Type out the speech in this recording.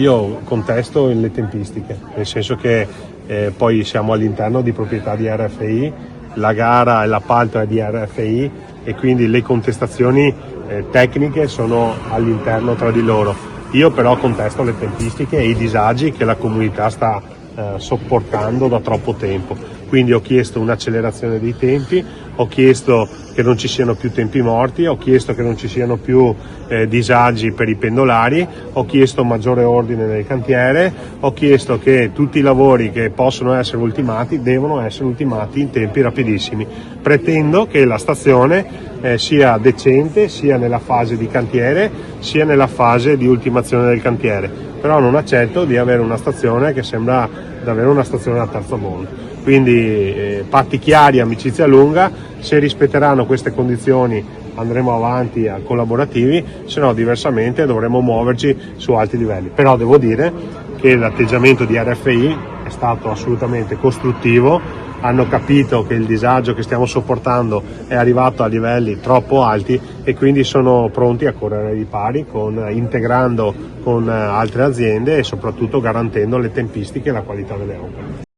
Io contesto le tempistiche, nel senso che poi siamo all'interno di proprietà di RFI, la gara e l'appalto è di RFI e quindi le contestazioni tecniche sono all'interno tra di loro. Io però contesto le tempistiche e i disagi che la comunità sta sopportando da troppo tempo. Quindi ho chiesto un'accelerazione dei tempi, ho chiesto che non ci siano più tempi morti, ho chiesto che non ci siano più disagi per i pendolari, ho chiesto maggiore ordine nel cantiere, ho chiesto che tutti i lavori che possono essere ultimati devono essere ultimati in tempi rapidissimi. Pretendo che la stazione sia decente sia nella fase di cantiere sia nella fase di ultimazione del cantiere, però non accetto di avere una stazione che sembra davvero una stazione da terzo mondo. Quindi patti chiari, amicizia lunga, se rispetteranno queste condizioni andremo avanti a collaborativi, se no diversamente dovremo muoverci su alti livelli. Però devo dire che l'atteggiamento di RFI è stato assolutamente costruttivo, hanno capito che il disagio che stiamo sopportando è arrivato a livelli troppo alti e quindi sono pronti a correre ai pari integrando con altre aziende e soprattutto garantendo le tempistiche e la qualità delle opere.